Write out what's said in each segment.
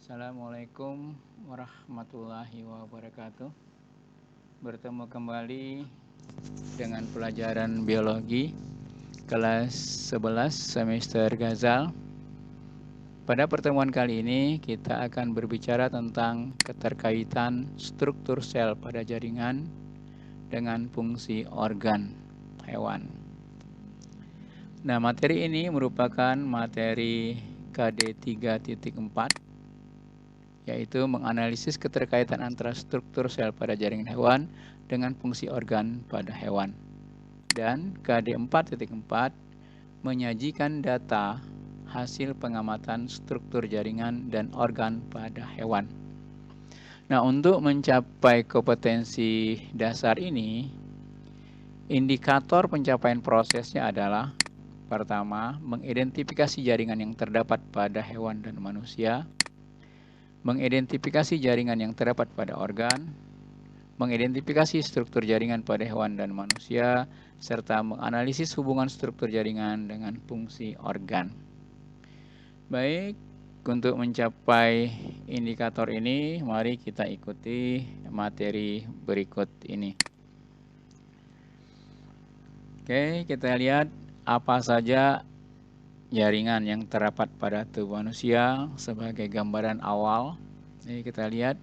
Assalamualaikum warahmatullahi wabarakatuh. Bertemu kembali dengan pelajaran biologi kelas 11 semester Ghazal. Pada pertemuan kali ini kita akan berbicara tentang keterkaitan struktur sel pada jaringan dengan fungsi organ hewan. Nah, materi ini merupakan materi KD 3.4, yaitu menganalisis keterkaitan antara struktur sel pada jaringan hewan dengan fungsi organ pada hewan. Dan KD 4.4 menyajikan data hasil pengamatan struktur jaringan dan organ pada hewan. Nah, untuk mencapai kompetensi dasar ini, indikator pencapaian prosesnya adalah: pertama, mengidentifikasi jaringan yang terdapat pada hewan dan manusia, mengidentifikasi jaringan yang terdapat pada organ, mengidentifikasi struktur jaringan pada hewan dan manusia, serta menganalisis hubungan struktur jaringan dengan fungsi organ. Baik, untuk mencapai indikator ini, mari kita ikuti materi berikut ini. Oke, kita lihat apa saja jaringan yang terdapat pada tubuh manusia sebagai gambaran awal. Ini kita lihat,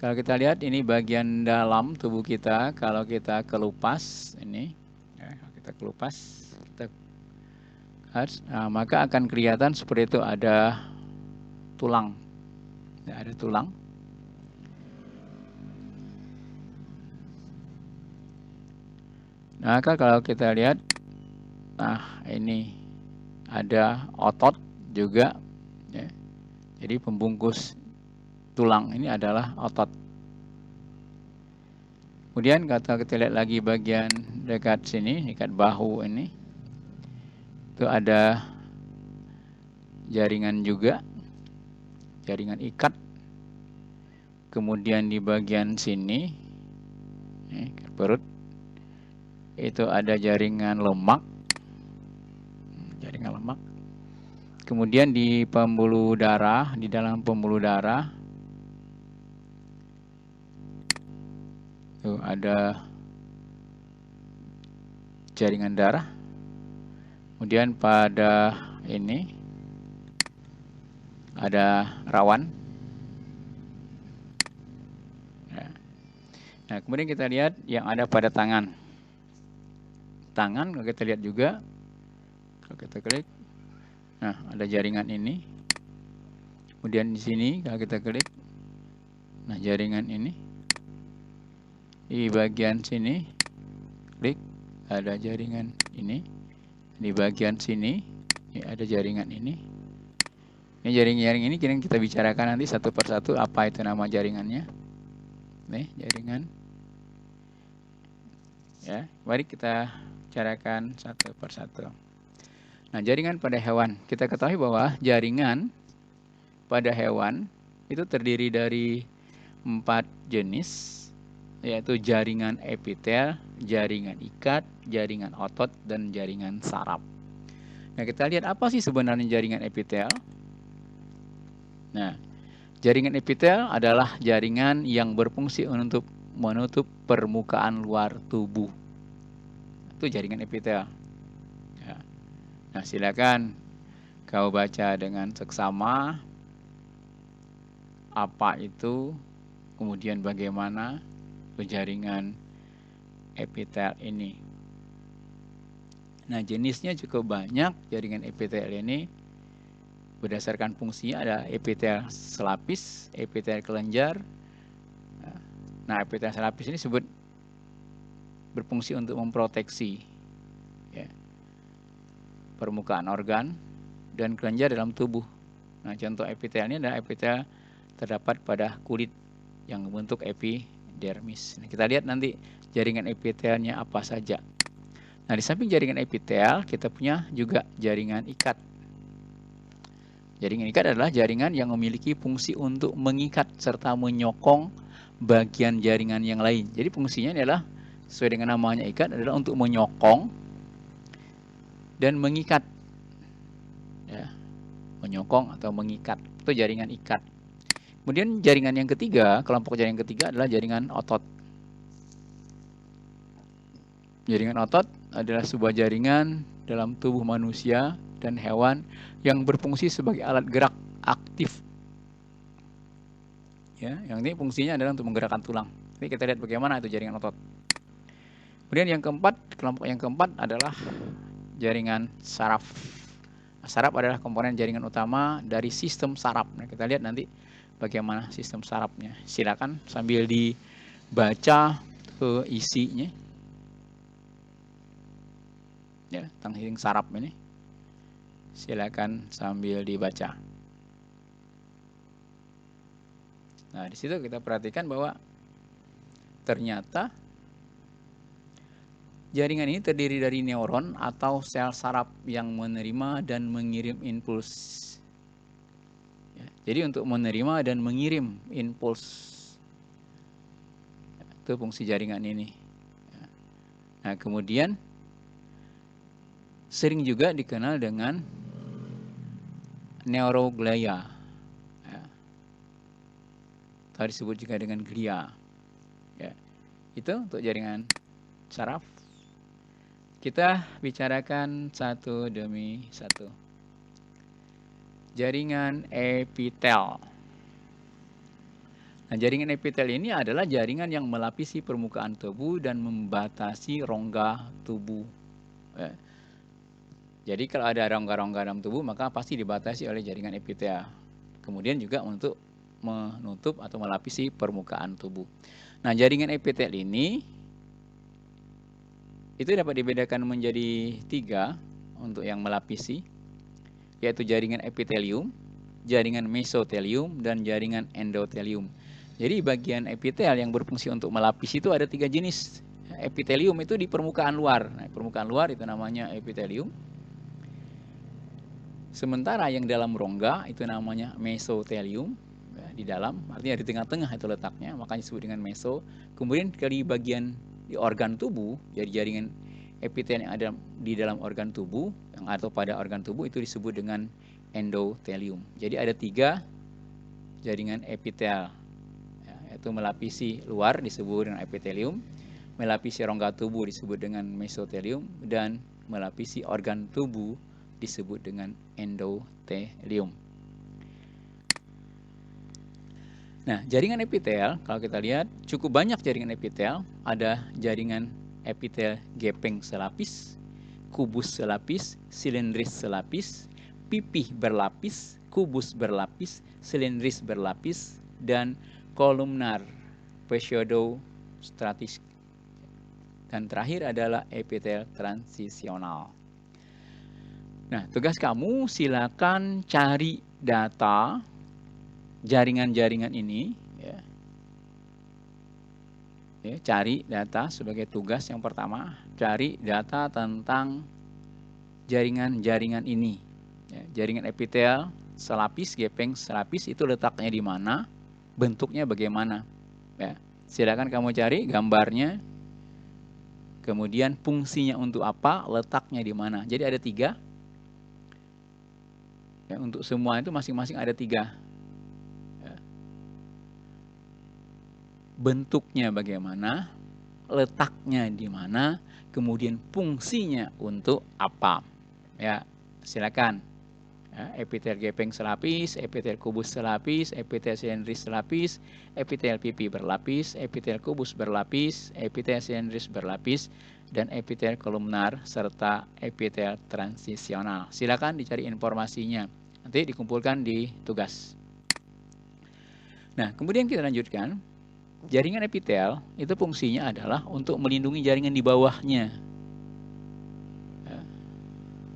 kalau kita lihat ini bagian dalam tubuh kita. Kalau kita kelupas ini, kalau kita kelupas, maka akan kelihatan seperti itu, ada tulang, ada tulang. Nah, kalau kita lihat, nah ini ada otot juga, ya. Jadi pembungkus tulang ini adalah otot. Kemudian kalau kita lihat lagi bagian dekat sini, dekat bahu ini, itu ada jaringan juga, jaringan ikat. Kemudian di bagian sini, perut, itu ada jaringan lemak, jaringan lemak. Kemudian di pembuluh darah, di dalam pembuluh darah tuh ada jaringan darah. Kemudian pada ini ada rawan. Nah, kemudian kita lihat yang ada pada tangan. Tangan kalau kita lihat juga, kalau kita klik, nah ada jaringan ini. Kemudian di sini kalau kita klik, nah jaringan ini. Di bagian sini, klik, ada jaringan ini. Di bagian sini, ada jaringan ini. Ini jaringan ini kita bicarakan nanti satu persatu apa itu nama jaringannya. Nih jaringan. Ya, mari kita bicarakan satu persatu. Nah, jaringan pada hewan. Kita ketahui bahwa jaringan pada hewan itu terdiri dari 4 jenis, yaitu jaringan epitel, jaringan ikat, jaringan otot, dan jaringan saraf. Nah, kita lihat apa sih sebenarnya jaringan epitel. Nah, jaringan epitel adalah jaringan yang berfungsi untuk menutup permukaan luar tubuh. Itu jaringan epitel. Ya. Nah, silakan kau baca dengan seksama apa itu, kemudian bagaimana jaringan epitel ini. Nah, jenisnya cukup banyak jaringan epitel ini. Berdasarkan fungsinya ada epitel selapis, epitel kelenjar. Nah, epitel selapis ini berfungsi untuk memproteksi, ya, permukaan organ dan kelenjar dalam tubuh. Nah, contoh epitelnya adalah epitel terdapat pada kulit yang membentuk epidermis. Nah, kita lihat nanti jaringan epitelnya apa saja. Nah, di samping jaringan epitel, kita punya juga jaringan ikat. Jaringan ikat adalah jaringan yang memiliki fungsi untuk mengikat serta menyokong bagian jaringan yang lain. Jadi fungsinya adalah, sesuai dengan namanya ikat, adalah untuk menyokong dan mengikat. Ya, menyokong atau mengikat, itu jaringan ikat. Kemudian jaringan yang ketiga, kelompok jaringan ketiga adalah jaringan otot. Jaringan otot adalah sebuah jaringan dalam tubuh manusia dan hewan yang berfungsi sebagai alat gerak aktif. Ya, yang ini fungsinya adalah untuk menggerakkan tulang. Jadi kita lihat bagaimana itu jaringan otot. Kemudian yang keempat, kelompok yang keempat adalah jaringan saraf. Saraf adalah komponen jaringan utama dari sistem saraf. Nah, kita lihat nanti bagaimana sistem sarafnya. Silakan sambil dibaca isinya. Ya, tentang saraf ini. Silakan sambil dibaca. Nah, di situ kita perhatikan bahwa ternyata jaringan ini terdiri dari neuron atau sel saraf yang menerima dan mengirim impuls. Ya, jadi untuk menerima dan mengirim impuls, itu fungsi jaringan ini. Nah, kemudian sering juga dikenal dengan neuroglia, ya, atau disebut juga dengan glia. Ya, itu untuk jaringan saraf. Kita bicarakan satu demi satu. Jaringan epitel. Nah, jaringan epitel ini adalah jaringan yang melapisi permukaan tubuh dan membatasi rongga tubuh. Ya. Jadi kalau ada rongga-rongga dalam tubuh, maka pasti dibatasi oleh jaringan epitel. Kemudian juga untuk menutup atau melapisi permukaan tubuh. Nah, jaringan epitel ini itu dapat dibedakan menjadi 3 untuk yang melapisi, yaitu jaringan epitelium, jaringan mesotelium, dan jaringan endotelium. Jadi bagian epitel yang berfungsi untuk melapisi itu ada 3 jenis. Epitelium itu di permukaan luar. Nah, permukaan luar itu namanya epitelium. Sementara yang dalam rongga itu namanya mesotelium. Di dalam, artinya di tengah-tengah itu letaknya, makanya disebut dengan meso. Kemudian di bagian di organ tubuh, jadi jaringan epitel yang ada di dalam organ tubuh atau pada organ tubuh itu disebut dengan endotelium. Jadi ada 3 jaringan epitel, ya, yaitu melapisi luar disebut dengan epitelium, melapisi rongga tubuh disebut dengan mesotelium, dan melapisi organ tubuh disebut dengan endotelium. Nah, jaringan epitel, kalau kita lihat, cukup banyak jaringan epitel. Ada jaringan epitel gepeng selapis, kubus selapis, silindris selapis, pipih berlapis, kubus berlapis, silindris berlapis, dan kolumnar pseudostratis. Dan terakhir adalah epitel transisional. Nah, tugas kamu silakan cari data jaringan-jaringan ini, ya. Cari data sebagai tugas yang pertama, cari data tentang jaringan-jaringan ini. Ya, jaringan epitel selapis, gepeng selapis itu letaknya di mana, bentuknya bagaimana. Ya, silakan kamu cari gambarnya, kemudian fungsinya untuk apa, letaknya di mana. Jadi ada 3. Ya, untuk semua itu masing-masing ada 3. Bentuknya bagaimana, letaknya di mana, kemudian fungsinya untuk apa. Ya, silakan. Ya, epitel gepeng selapis, epitel kubus selapis, epitel silindris selapis, epitel pipi berlapis, epitel kubus berlapis, epitel silindris berlapis, dan epitel kolumnar serta epitel transisional. Silakan dicari informasinya. Nanti dikumpulkan di tugas. Nah, kemudian kita lanjutkan. Jaringan epitel itu fungsinya adalah untuk melindungi jaringan di bawahnya.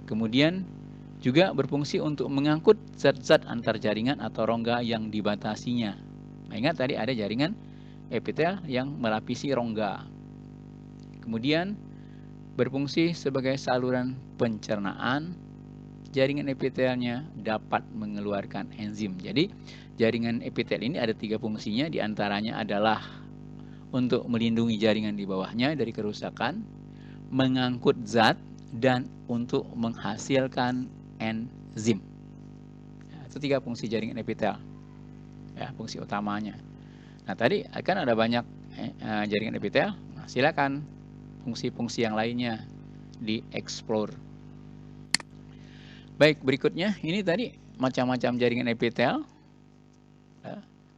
Kemudian juga berfungsi untuk mengangkut zat-zat antar jaringan atau rongga yang dibatasinya. Nah, ingat tadi ada jaringan epitel yang melapisi rongga. Kemudian berfungsi sebagai saluran pencernaan. Jaringan epitelnya dapat mengeluarkan enzim. Jadi jaringan epitel ini ada 3 fungsinya, diantaranya adalah untuk melindungi jaringan di bawahnya dari kerusakan, mengangkut zat, dan untuk menghasilkan enzim. Ya, itu 3 fungsi jaringan epitel. ya, fungsi utamanya. Nah, tadi kan ada banyak jaringan epitel. Nah, silakan fungsi-fungsi yang lainnya dieksplor. Baik, berikutnya ini tadi macam-macam jaringan epitel.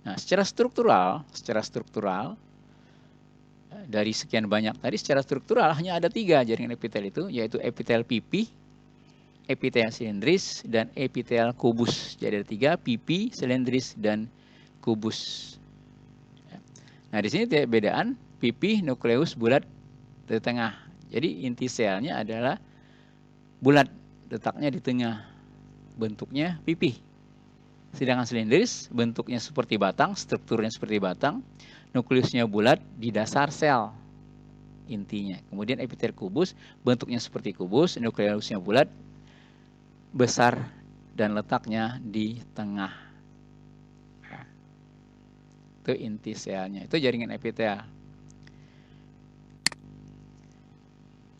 Nah, secara struktural dari sekian banyak tadi, secara struktural hanya ada 3 jaringan epitel itu, yaitu epitel pipi, epitel silindris, dan epitel kubus. Jadi ada 3, pipi, silindris, dan kubus. Nah, di sini tidak bedaan, pipi nukleus bulat di tengah. Jadi inti selnya adalah bulat, letaknya di tengah, bentuknya pipi. Sedangkan silindris bentuknya seperti batang, strukturnya seperti batang, nukleusnya bulat di dasar sel intinya. Kemudian epitel kubus bentuknya seperti kubus, nukleusnya bulat, besar, dan letaknya di tengah. Nah, itu inti selnya, itu jaringan epitel.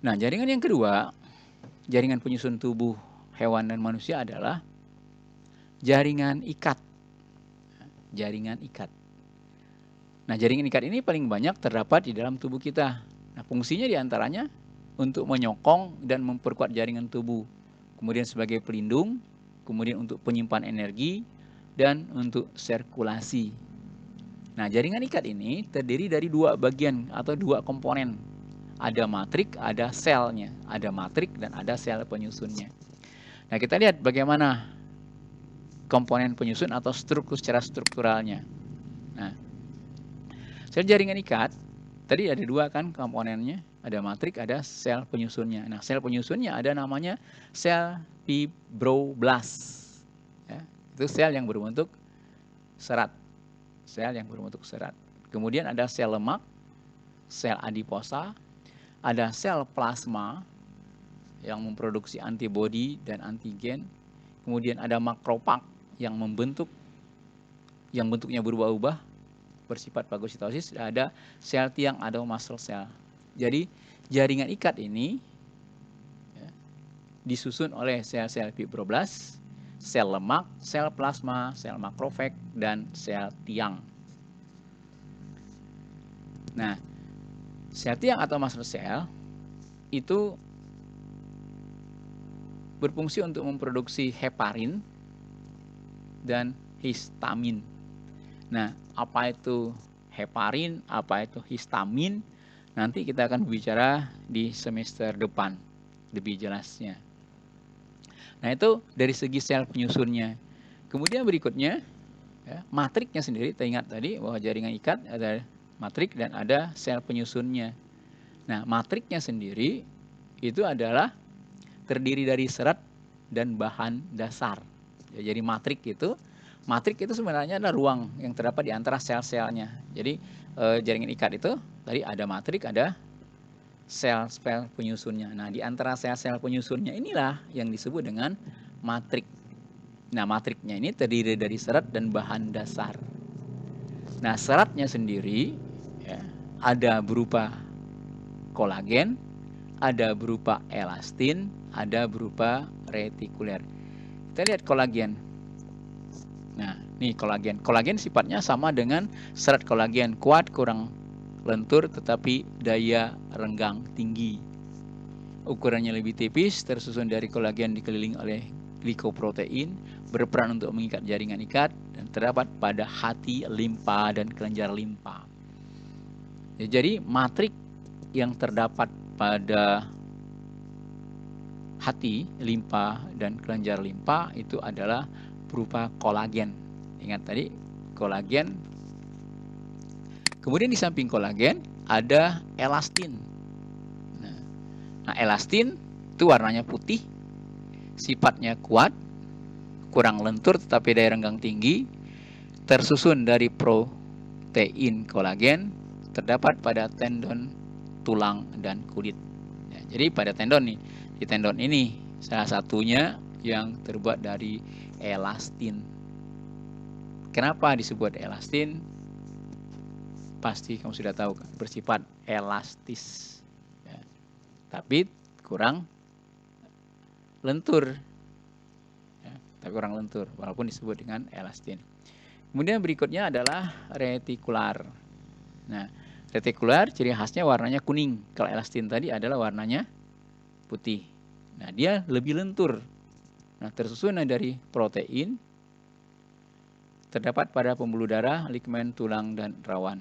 Nah, jaringan yang kedua, jaringan penyusun tubuh hewan dan manusia adalah jaringan ikat. Jaringan ikat. Nah, jaringan ikat ini paling banyak terdapat di dalam tubuh kita. Nah, fungsinya diantaranya untuk menyokong dan memperkuat jaringan tubuh. Kemudian sebagai pelindung, kemudian untuk penyimpan energi, dan untuk sirkulasi. Nah, jaringan ikat ini terdiri dari 2 bagian atau 2 komponen. Ada matrik, ada selnya. Ada matrik dan ada sel penyusunnya. Nah, kita lihat bagaimana komponen penyusun atau struktur secara strukturalnya. Nah, sel jaringan ikat tadi ada 2 kan komponennya, ada matrik, ada sel penyusunnya. Nah, sel penyusunnya ada namanya sel fibroblast. Ya, itu sel yang berbentuk serat. Sel yang berbentuk serat. Kemudian ada sel lemak, sel adiposa, ada sel plasma yang memproduksi antibodi dan antigen. Kemudian ada makrofag yang membentuk, yang bentuknya berubah-ubah, bersifat fagositosis. Ada sel tiang atau muscle cell. Jadi jaringan ikat ini ya, disusun oleh sel-sel fibroblast, sel lemak, sel plasma, sel makrofag, dan sel tiang. Nah, sel tiang atau muscle cell itu berfungsi untuk memproduksi heparin dan histamin. Nah, apa itu heparin, apa itu histamin? Nanti kita akan bicara di semester depan lebih jelasnya. Nah, itu dari segi sel penyusunnya. Kemudian berikutnya, ya, matriknya sendiri. Kita ingat tadi bahwa jaringan ikat ada matrik dan ada sel penyusunnya. Nah, matriknya sendiri itu adalah terdiri dari serat dan bahan dasar. Jadi matrik itu sebenarnya adalah ruang yang terdapat di antara sel-selnya. Jadi jaringan ikat itu tadi ada matrik, ada sel-sel penyusunnya. Nah, di antara sel-sel penyusunnya inilah yang disebut dengan matrik. Nah, matriknya ini terdiri dari serat dan bahan dasar. Nah, seratnya sendiri ya, ada berupa kolagen, ada berupa elastin, ada berupa retikuler. Kita lihat kolagen. Nah, ini kolagen. Kolagen sifatnya sama dengan serat kolagen, kuat, kurang lentur, tetapi daya renggang tinggi. Ukurannya lebih tipis, tersusun dari kolagen dikelilingi oleh glikoprotein, berperan untuk mengikat jaringan ikat, dan terdapat pada hati, limpa, dan kelenjar limpa. Ya, jadi matrik yang terdapat pada hati, limpa, dan kelenjar limpa itu adalah berupa kolagen. Ingat tadi kolagen. Kemudian di samping kolagen ada elastin. Nah, elastin itu warnanya putih, sifatnya kuat, kurang lentur tetapi daya renggang tinggi, tersusun dari protein kolagen, terdapat pada tendon, tulang, dan kulit. Ya, jadi pada tendon nih, di tendon ini salah satunya yang terbuat dari elastin. Kenapa disebut elastin? Pasti kamu sudah tahu, bersifat elastis. Ya, tapi kurang lentur. Ya, tapi kurang lentur, walaupun disebut dengan elastin. Kemudian berikutnya adalah retikular. Nah, retikular ciri khasnya warnanya kuning. Kalau elastin tadi adalah warnanya putih. Nah, dia lebih lentur. Nah, tersusun dari protein, terdapat pada pembuluh darah, ligmen, tulang, dan rawan.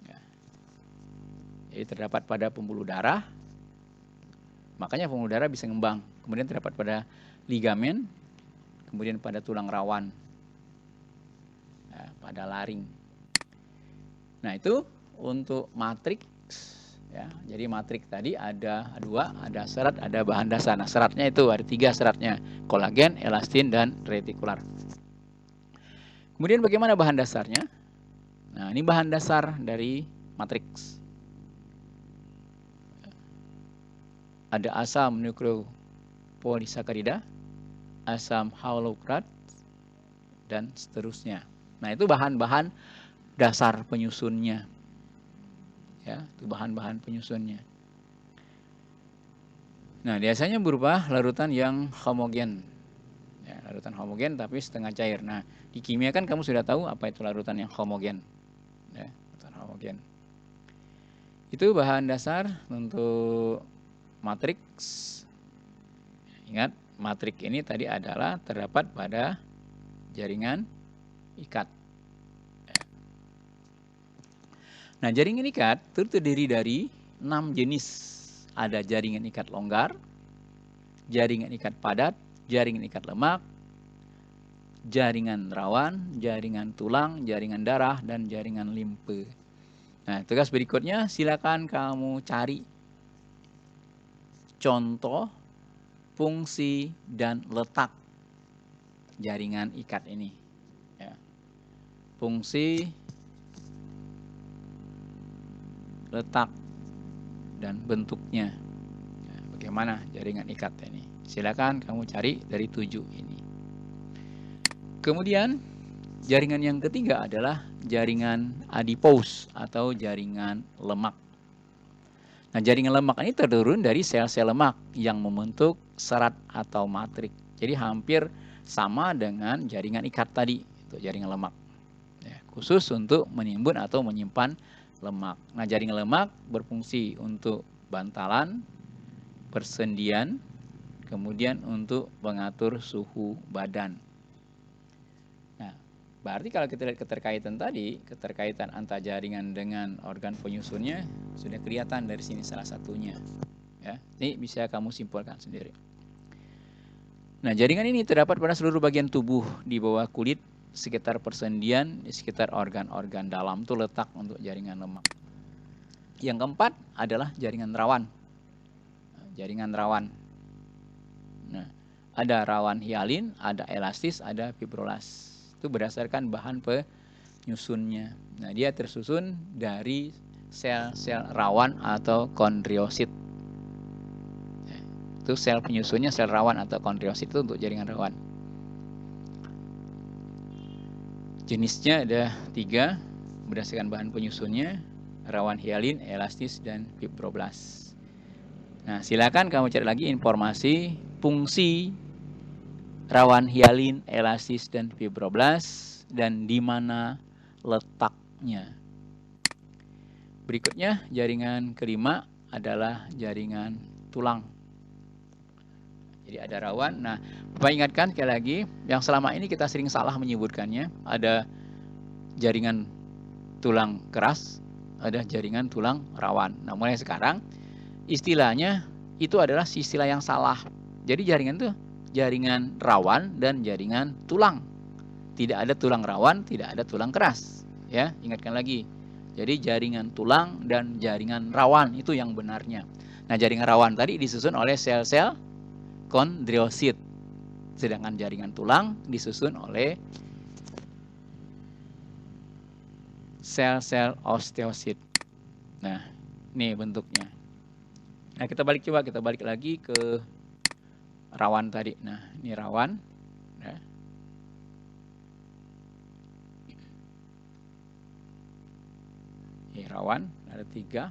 Ya. Jadi terdapat pada pembuluh darah, makanya pembuluh darah bisa ngembang. Kemudian terdapat pada ligamen, kemudian pada tulang rawan, pada laring. Nah, itu untuk matriks. Ya, jadi matriks tadi ada dua, ada serat, ada bahan dasar. Nah, seratnya itu ada 3 seratnya, kolagen, elastin, dan retikular. Kemudian bagaimana bahan dasarnya? Nah, ini bahan dasar dari matriks. Ada asam nukleopolisakarida, asam hyaluronat, dan seterusnya. Nah, itu bahan-bahan dasar penyusunnya. Ya, itu bahan-bahan penyusunnya. Nah, biasanya berupa larutan yang homogen. Ya, larutan homogen tapi setengah cair. Nah, di kimia kan kamu sudah tahu apa itu larutan yang homogen. Ya, larutan homogen. Itu bahan dasar untuk matriks. Ingat, matriks ini tadi adalah terdapat pada jaringan ikat. Nah, jaringan ikat terdiri dari 6 jenis. Ada jaringan ikat longgar, jaringan ikat padat, jaringan ikat lemak, jaringan rawan, jaringan tulang, jaringan darah, dan jaringan limfe. Nah, tugas berikutnya silakan kamu cari contoh, fungsi, dan letak jaringan ikat ini. Ya. Fungsi, letak, dan bentuknya. Ya, bagaimana jaringan ikat ini? Silakan kamu cari dari 7 ini. Kemudian jaringan yang ketiga adalah jaringan adipose atau jaringan lemak. Nah, jaringan lemak ini terdurun dari sel-sel lemak yang membentuk serat atau matriks. Jadi hampir sama dengan jaringan ikat tadi, itu jaringan lemak. Ya, khusus untuk menimbun atau menyimpan lemak. Nah, jaringan lemak berfungsi untuk bantalan, persendian, kemudian untuk mengatur suhu badan. Nah, berarti kalau kita lihat keterkaitan tadi, keterkaitan antara jaringan dengan organ penyusunnya sudah kelihatan dari sini salah satunya. Ya, ini bisa kamu simpulkan sendiri. Nah, jaringan ini terdapat pada seluruh bagian tubuh di bawah kulit, sekitar persendian, di sekitar organ-organ dalam itu letak untuk jaringan lemak. Yang keempat adalah jaringan rawan. Jaringan rawan. Nah, ada rawan hialin, ada elastis, ada fibrolas. Itu berdasarkan bahan penyusunnya. Nah, dia tersusun dari sel-sel rawan atau kondriosit. Itu sel penyusunnya sel rawan atau kondriosit itu untuk jaringan rawan. Jenisnya ada 3 berdasarkan bahan penyusunnya, rawan hialin, elastis, dan fibroblas. Nah, silakan kamu cari lagi informasi fungsi rawan hialin, elastis, dan fibroblas dan di mana letaknya. Berikutnya jaringan kelima adalah jaringan tulang. Jadi ada rawan. Nah, Bapak ingatkan sekali lagi, yang selama ini kita sering salah menyebutkannya, ada jaringan tulang keras, ada jaringan tulang rawan. Nah, mulai sekarang istilahnya itu adalah istilah yang salah. Jadi jaringan itu jaringan rawan dan jaringan tulang. Tidak ada tulang rawan, tidak ada tulang keras. Ya, ingatkan lagi. Jadi jaringan tulang dan jaringan rawan itu yang benarnya. Nah, jaringan rawan tadi disusun oleh sel-sel kondriosit. Sedangkan jaringan tulang disusun oleh sel-sel osteosit. Nah, ini bentuknya. Nah, kita balik lagi ke rawan tadi. Nah, ini rawan. Ya. Ini rawan, ada 3.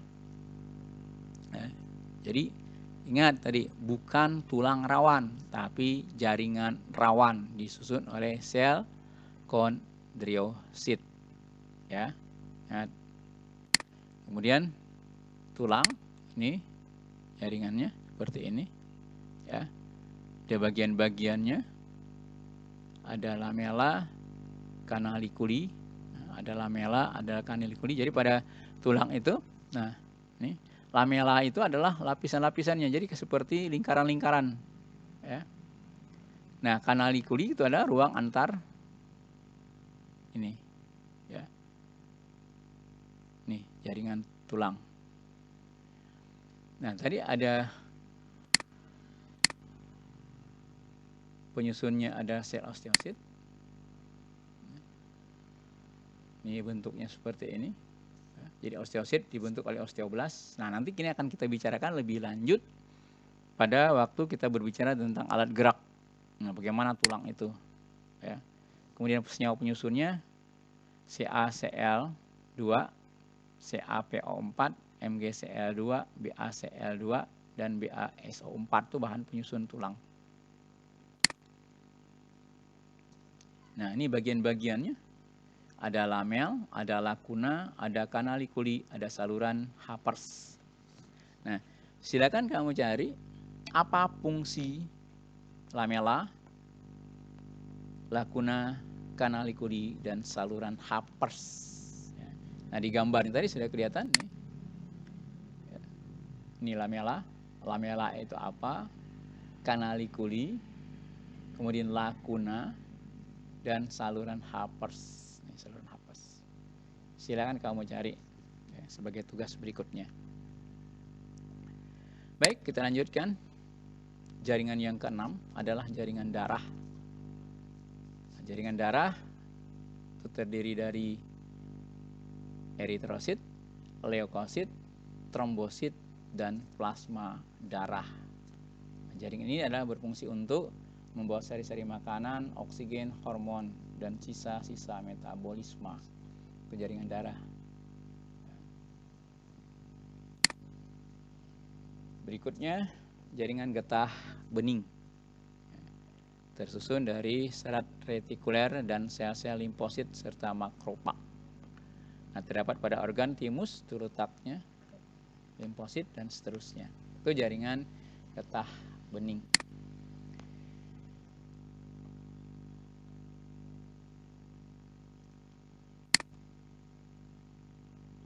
Nah, jadi ingat tadi, bukan tulang rawan, tapi jaringan rawan disusun oleh sel driosit, ya. Nah, kemudian tulang ini jaringannya seperti ini, ya. Ada bagian-bagiannya, ada lamela, canaliculi, ada lamela, ada canaliculi. Jadi pada tulang itu, nah ini lamela itu adalah lapisan-lapisannya, jadi seperti lingkaran-lingkaran, ya. Nah, canaliculi itu adalah ruang antar ini, ya. Nih jaringan tulang. Nah, tadi ada penyusunnya, ada sel osteosit. Ini bentuknya seperti ini. Jadi osteosit dibentuk oleh osteoblast. Nah, nanti kini akan kita bicarakan lebih lanjut pada waktu kita berbicara tentang alat gerak. Nah, bagaimana tulang itu, ya. Kemudian senyawa penyusunnya CaCl2, CaPO4, MgCl2, BaCl2, dan BaSO4 itu bahan penyusun tulang. Nah, ini bagian-bagiannya. Ada lamel, ada lacuna, ada canaliculi, ada saluran Happers. Nah, silakan kamu cari apa fungsi lamela, lacuna, canaliculi, dan saluran Happers. Nah, di gambar ini tadi sudah kelihatan nih. Ini lamela. Lamela itu apa? Canaliculi, kemudian lacuna, dan saluran Happers. Saluran Happers. Silakan kamu cari, ya, sebagai tugas berikutnya. Baik, kita lanjutkan. Jaringan yang keenam adalah jaringan darah. Jaringan darah itu terdiri dari eritrosit, leukosit, trombosit, dan plasma darah. Jaringan ini adalah berfungsi untuk membawa sari-sari makanan, oksigen, hormon, dan sisa-sisa metabolisme ke jaringan darah. Berikutnya, jaringan getah bening. Tersusun dari serat retikuler dan sel-sel limfosit serta makrofag. Nah, terdapat pada organ timus, itu letaknya, limfosit, dan seterusnya. Itu jaringan getah bening.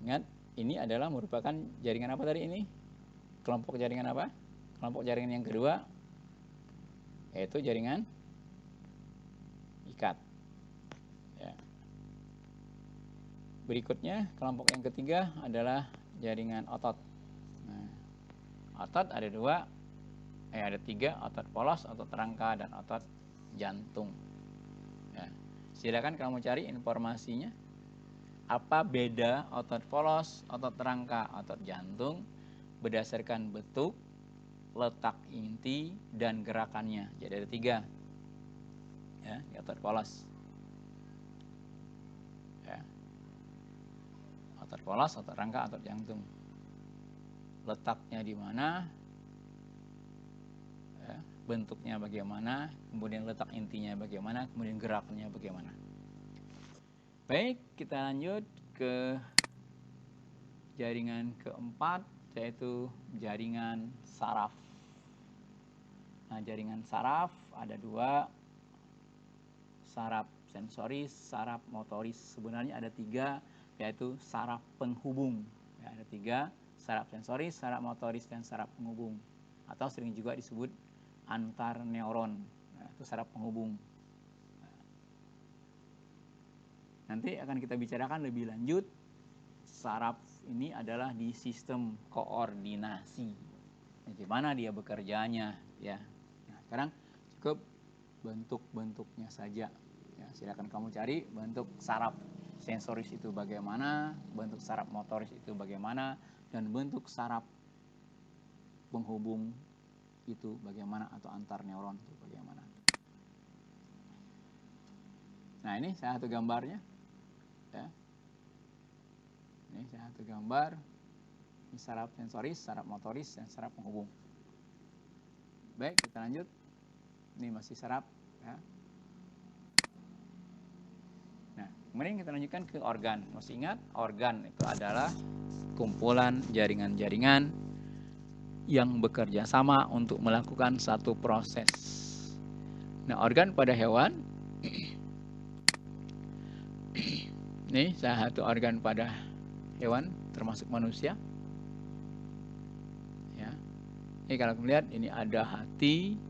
Ingat, ini adalah merupakan jaringan apa tadi ini? Kelompok jaringan apa? Kelompok jaringan yang kedua, yaitu jaringan ikat. Ya. Berikutnya, kelompok yang ketiga adalah jaringan otot. Nah, otot ada ada tiga, otot polos, otot rangka, dan otot jantung. Ya. Silakan kamu cari informasinya. Apa beda otot polos, otot rangka, otot jantung berdasarkan bentuk, letak inti, dan gerakannya. Jadi ada tiga, ya, di otot polos. Ya. Otot polos, otot rangka, otot jantung. Letaknya di mana, ya, bentuknya bagaimana, kemudian letak intinya bagaimana, kemudian gerakannya bagaimana. Baik, kita lanjut ke jaringan keempat, yaitu jaringan saraf. Nah, jaringan saraf ada dua, saraf sensoris, saraf motoris. Sebenarnya ada tiga, yaitu saraf penghubung. Ya, ada tiga, saraf sensoris, saraf motoris, dan saraf penghubung. Atau sering juga disebut antar neuron. Nah, itu saraf penghubung. Nanti akan kita bicarakan lebih lanjut. Saraf ini adalah di sistem koordinasi. Bagaimana dia bekerjanya, ya. Nah, sekarang cukup bentuk-bentuknya saja. Ya, silakan kamu cari bentuk saraf sensoris itu bagaimana, bentuk saraf motoris itu bagaimana, dan bentuk saraf penghubung itu bagaimana, atau antar neuron itu bagaimana. Nah, ini satu gambarnya. Ya. Ini satu gambar. Ini saraf sensoris, saraf motoris, dan saraf penghubung. Baik, kita lanjut. Ini masih saraf, ya. Nah, Kemudian kita lanjutkan ke organ. Masih ingat, organ itu adalah kumpulan jaringan-jaringan yang bekerja sama untuk melakukan satu proses. Nah, organ pada hewan, ini salah satu organ pada hewan termasuk manusia. Ya. Ini kalau melihat, ini ada hati,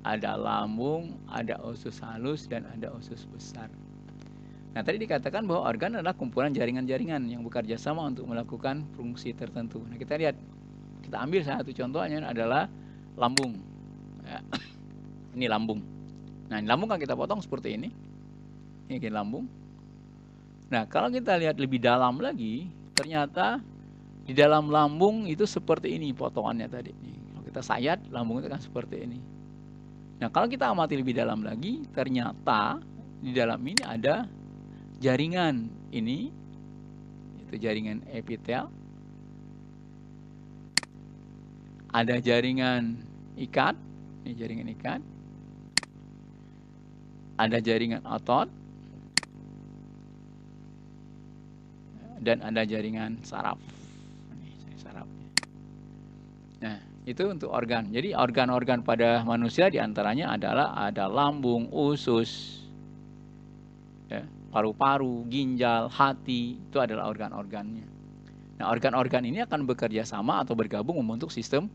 ada lambung, ada usus halus, dan ada usus besar. Nah, tadi dikatakan bahwa organ adalah kumpulan jaringan-jaringan yang bekerja sama untuk melakukan fungsi tertentu. Nah, kita lihat, kita ambil salah satu contohnya adalah lambung. Ya. Ini lambung. Nah, lambung kan kita potong seperti ini. Ini lambung. Nah, kalau kita lihat lebih dalam lagi, ternyata di dalam lambung itu seperti ini potongannya tadi. Kalau kita sayat, lambung itu kan seperti ini. Nah, kalau kita amati lebih dalam lagi, ternyata di dalam ini ada jaringan ini, itu jaringan epitel, ada jaringan ikat, ini jaringan ikat, ada jaringan otot, dan ada jaringan saraf. Ini sarafnya. Nah, itu untuk organ. Jadi organ-organ pada manusia diantaranya adalah ada lambung, usus, ya, paru-paru, ginjal, hati, itu adalah organ-organnya. Nah, organ-organ ini akan bekerja sama atau bergabung membentuk sistem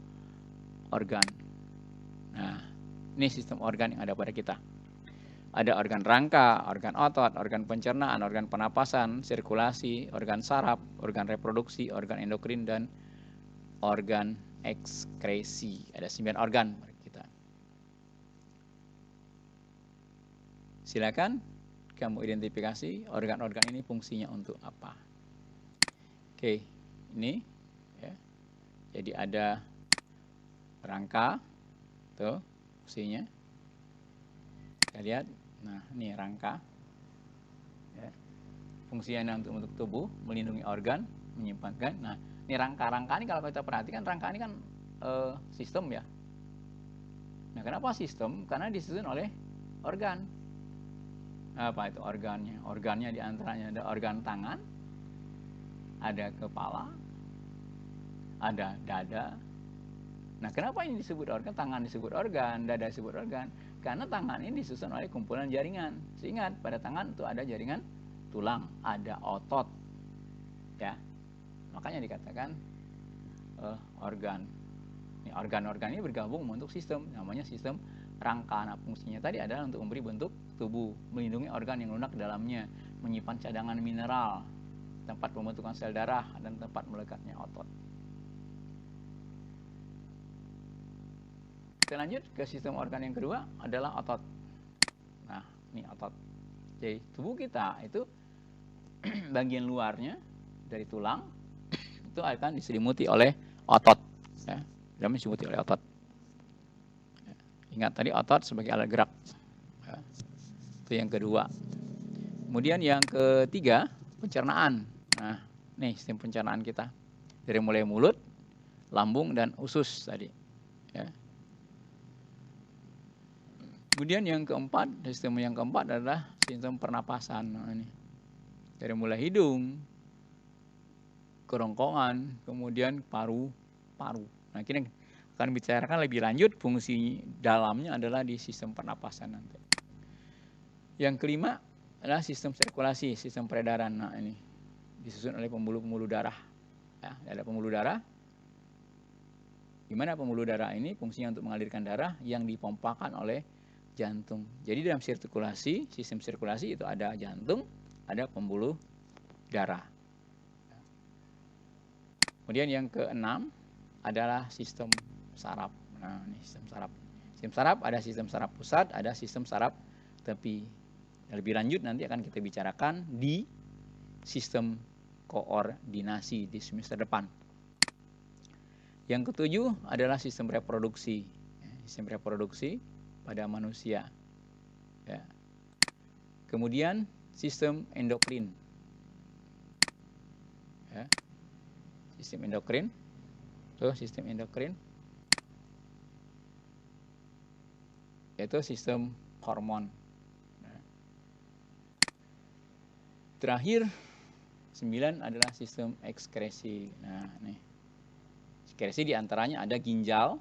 organ. Nah, ini sistem organ yang ada pada kita. Ada organ rangka, organ otot, organ pencernaan, organ pernapasan, sirkulasi, organ saraf, organ reproduksi, organ endokrin, dan organ ekskresi. Ada 9 organ pada kita. Silakan kamu identifikasi organ-organ ini fungsinya untuk apa. Oke, ini ya. Jadi ada rangka, tuh fungsinya. Kita lihat, nah ini rangka. Ya. Fungsinya untuk tubuh, melindungi organ, menyimpankan. Nah, ini rangka-rangka ini kalau kita perhatikan, rangka ini kan sistem ya. Nah, kenapa sistem? Karena disusun oleh organ. Apa itu organnya? Organnya diantaranya ada organ tangan, ada kepala, ada dada. Nah, kenapa ini disebut organ? Tangan disebut organ, dada disebut organ. Karena tangan ini disusun oleh kumpulan jaringan. Ingat, pada tangan itu ada jaringan tulang, ada otot. Ya. Makanya dikatakan organ. Ini organ-organ ini bergabung membentuk sistem, namanya sistem rangka. Nah, fungsinya tadi adalah untuk memberi bentuk tubuh, melindungi organ yang lunak di dalamnya, menyimpan cadangan mineral, tempat pembentukan sel darah, dan tempat melekatnya otot. Kita lanjut ke sistem organ yang kedua adalah otot. Nah, ini otot. Jadi tubuh kita itu bagian luarnya dari tulang itu akan diselimuti oleh otot. Ya, diselimuti oleh otot. Ya, ingat tadi otot sebagai alat gerak. Ya, itu yang kedua. Kemudian yang ketiga, pencernaan. Nah, nih sistem pencernaan kita dari mulai mulut, lambung, dan usus tadi. Ya. Kemudian yang keempat, sistem yang keempat adalah sistem pernapasan. Nah, ini dari mulai hidung, kerongkongan, kemudian paru-paru. Nah, kita akan bicarakan lebih lanjut fungsi dalamnya adalah di sistem pernapasan nanti. Yang kelima adalah sistem sirkulasi, sistem peredaran. Nah, ini disusun oleh pembuluh-pembuluh darah. Ya, ada pembuluh darah. Di mana pembuluh darah ini fungsinya untuk mengalirkan darah yang dipompakan oleh jantung. Jadi dalam sirkulasi, sistem sirkulasi itu ada jantung, ada pembuluh darah. Kemudian yang keenam adalah sistem saraf. Nah, ini sistem saraf. Sistem saraf ada sistem saraf pusat, ada sistem saraf tepi. Lebih lanjut nanti akan kita bicarakan di sistem koordinasi di semester depan. Yang ketujuh adalah sistem reproduksi. Sistem reproduksi pada manusia. Ya. Kemudian sistem endokrin. Ya. Sistem endokrin. Tuh, sistem endokrin. Yaitu sistem hormon. Nah. Terakhir 9 adalah sistem ekskresi. Nah, nih. Ekskresi diantaranya ada ginjal,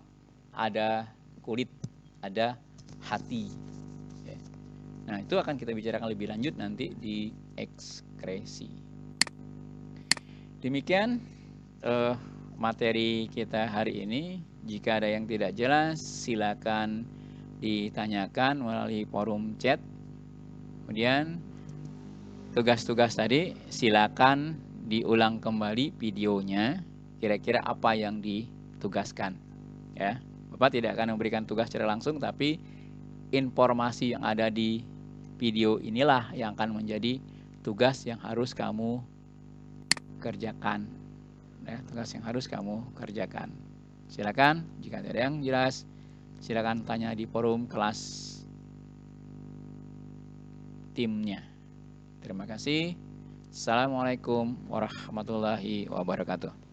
ada kulit, ada hati. Nah, itu akan kita bicarakan lebih lanjut nanti di ekskresi. Demikian materi kita hari ini. Jika ada yang tidak jelas, silakan ditanyakan melalui forum chat. Kemudian tugas-tugas tadi silakan diulang kembali videonya, kira-kira apa yang ditugaskan. Ya, Bapak tidak akan memberikan tugas secara langsung, tapi informasi yang ada di video inilah yang akan menjadi tugas yang harus kamu kerjakan. Ya, tugas yang harus kamu kerjakan. Silakan, jika ada yang jelas, silakan tanya di forum kelas timnya. Terima kasih. Assalamualaikum warahmatullahi wabarakatuh.